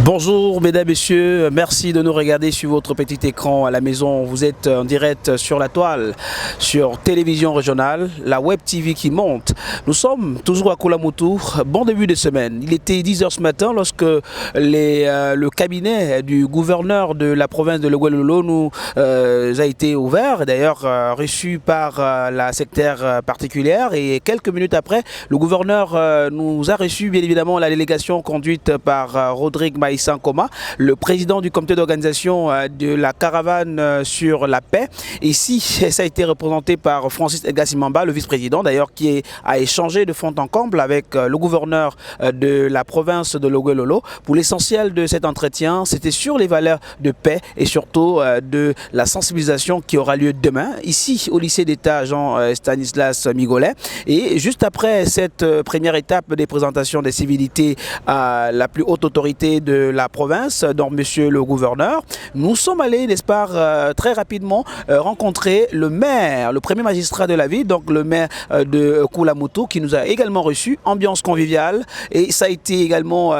Bonjour mesdames, messieurs, merci de nous regarder sur votre petit écran à la maison. Vous êtes en direct sur la toile, sur télévision régionale, la web TV qui monte. Nous sommes toujours à Koulamoutou, bon début de semaine. Il était 10 h ce matin lorsque le cabinet du gouverneur de la province de Logoué-Lolo nous a été ouvert, d'ailleurs reçu par la secrétaire particulière, et quelques minutes après, le gouverneur nous a reçu bien évidemment la délégation conduite par Rodrigue Maïssa Nkoma, le président du comité d'organisation de la caravane sur la paix. Ici, ça a été représenté par Francis Edgar Simamba, le vice-président d'ailleurs, qui a échangé de fond en comble avec le gouverneur de la province de Logoué-Lolo. Pour l'essentiel de cet entretien, c'était sur les valeurs de paix et surtout de la sensibilisation qui aura lieu demain, ici au lycée d'État Jean-Stanislas Migolet. Et juste après cette première étape des présentations des civilités à la plus haute autorité de la province, donc monsieur le gouverneur, nous sommes allés, n'est-ce pas, très rapidement rencontrer le maire, le premier magistrat de la ville, donc le maire de Koulamoutou, qui nous a également reçu, ambiance conviviale, et ça a été également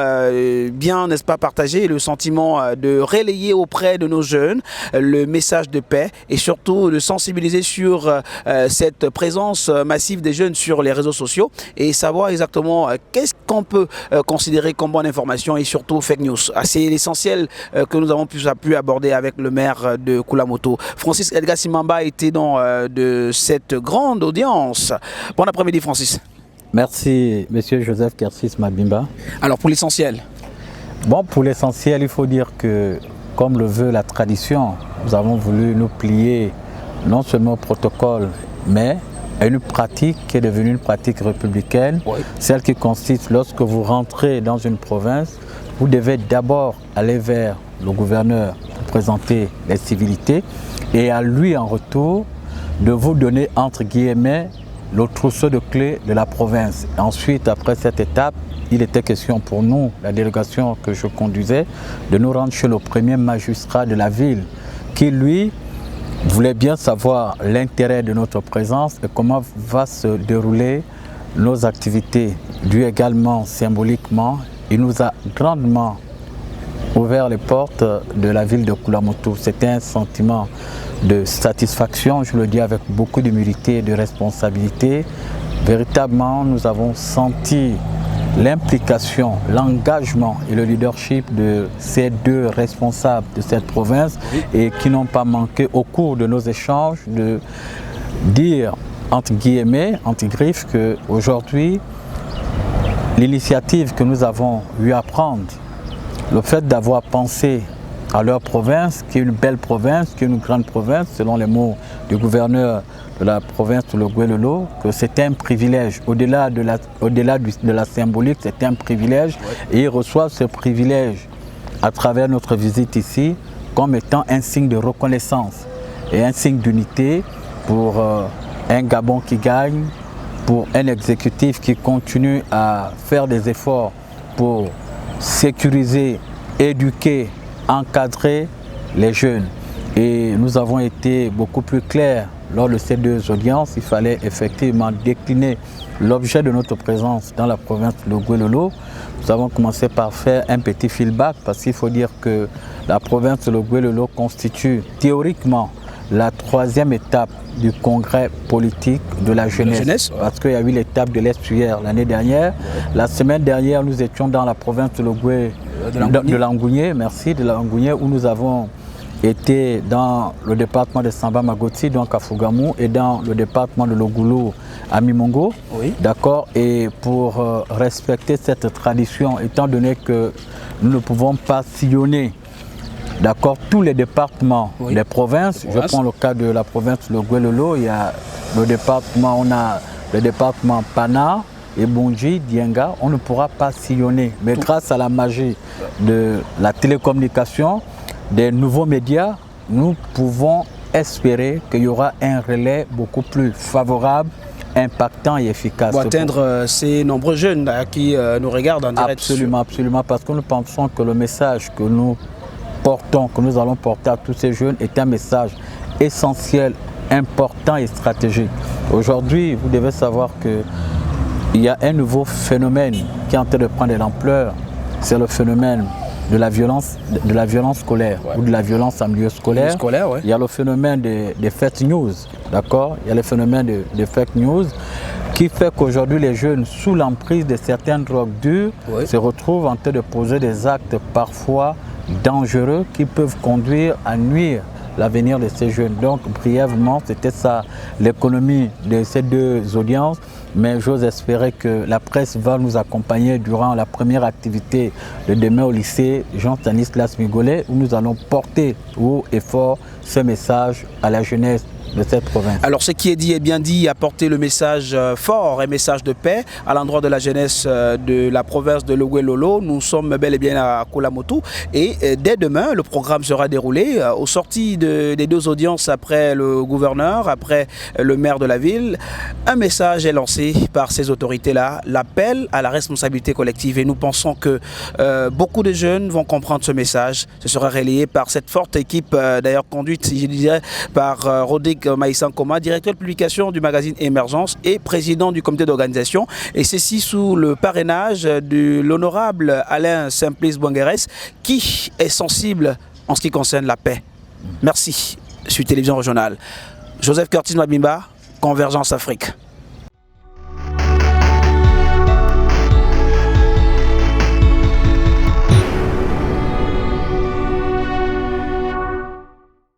bien, n'est-ce pas, partagé, le sentiment de relayer auprès de nos jeunes le message de paix et surtout de sensibiliser sur cette présence massive des jeunes sur les réseaux sociaux et savoir exactement qu'est-ce qu'on peut considérer comme bonne information et surtout fake news. C'est l'essentiel que nous avons pu aborder avec le maire de Koulamoutou. Francis Edgar Simamba était dans de cette grande audience. Bon après-midi Francis. Merci monsieur Joseph Kersis Mabimba. Alors pour l'essentiel. Bon, pour l'essentiel, il faut dire que comme le veut la tradition, nous avons voulu nous plier non seulement au protocole, mais à une pratique qui est devenue une pratique républicaine, oui. Celle qui consiste, lorsque vous rentrez dans une province, vous devez d'abord aller vers le gouverneur pour présenter les civilités et à lui en retour de vous donner entre guillemets le trousseau de clés de la province. Ensuite, après cette étape, il était question pour nous, la délégation que je conduisais, de nous rendre chez le premier magistrat de la ville qui, lui, voulait bien savoir l'intérêt de notre présence et comment va se dérouler nos activités. Lui également, symboliquement, il nous a grandement ouvert les portes de la ville de Koulamoutou. C'était un sentiment de satisfaction, je le dis avec beaucoup d'humilité et de responsabilité. Véritablement, nous avons senti l'implication, l'engagement et le leadership de ces deux responsables de cette province et qui n'ont pas manqué au cours de nos échanges de dire, entre guillemets, entre griffes, qu'aujourd'hui, l'initiative que nous avons eu à prendre, le fait d'avoir pensé à leur province, qui est une belle province, qui est une grande province, selon les mots du gouverneur de la province de Logoué-Lolo, que c'était un privilège. Au-delà de la symbolique, c'était un privilège. Et ils reçoivent ce privilège à travers notre visite ici comme étant un signe de reconnaissance et un signe d'unité pour un Gabon qui gagne, pour un exécutif qui continue à faire des efforts pour sécuriser, éduquer, encadrer les jeunes. Et nous avons été beaucoup plus clairs lors de ces deux audiences. Il fallait effectivement décliner l'objet de notre présence dans la province de Logoué-Lolo. Nous avons commencé par faire un petit feedback parce qu'il faut dire que la province de Logoué-Lolo constitue théoriquement la troisième étape du congrès politique de la jeunesse. Parce qu'il y a eu l'étape de l'Estuaire l'année dernière. La semaine dernière, nous étions dans la province de Logoué, de Langounié, où nous avons été dans le département de Samba Magoti, donc à Fougamou, et dans le département de Logoulou à Mimongo. Oui. D'accord. Et pour respecter cette tradition, étant donné que nous ne pouvons pas sillonner, d'accord, tous les départements des provinces. Je prends le cas de la province de Logoué-Lolo, il y a le département, on a le département Pana, Ebonji, Dienga, on ne pourra pas sillonner. Mais grâce à la magie de la télécommunication, des nouveaux médias, nous pouvons espérer qu'il y aura un relais beaucoup plus favorable, impactant et efficace. Pour atteindre ces nombreux jeunes qui nous regardent en direct. Absolument, absolument, parce que nous pensons que le message que nous portons, que nous allons porter à tous ces jeunes est un message essentiel, important et stratégique. Aujourd'hui, vous devez savoir qu'il y a un nouveau phénomène qui est en train de prendre de l'ampleur, c'est le phénomène de la violence scolaire ou de la violence en milieu scolaire. Il y a le phénomène des fake news, d'accord? Il y a le phénomène des fake news qui fait qu'aujourd'hui les jeunes, sous l'emprise de certaines drogues dures, se retrouvent en train de poser des actes parfois dangereux qui peuvent conduire à nuire l'avenir de ces jeunes. Donc brièvement, c'était ça l'économie de ces deux audiences, mais j'ose espérer que la presse va nous accompagner durant la première activité de demain au lycée Jean-Stanislas Migolet, où nous allons porter haut et fort ce message à la jeunesse de cette province. Alors ce qui est dit est bien dit, apporter le message fort et message de paix à l'endroit de la jeunesse de la province de Logoué-Lolo. Nous sommes bel et bien à Koulamoutou et dès demain le programme sera déroulé au sorti des deux audiences après le gouverneur, après le maire de la ville. Un message est lancé par ces autorités-là, l'appel à la responsabilité collective, et nous pensons que beaucoup de jeunes vont comprendre ce message. Ce sera relayé par cette forte équipe d'ailleurs conduite, je dirais, par Rodrigue Maïssan Koma, directeur de publication du magazine Émergence et président du comité d'organisation, et ceci sous le parrainage de l'honorable Alain Simplice Bonguerès, qui est sensible en ce qui concerne la paix. Merci. Sur Télévision Régionale. Joseph Curtis Mabimba, Convergence Afrique.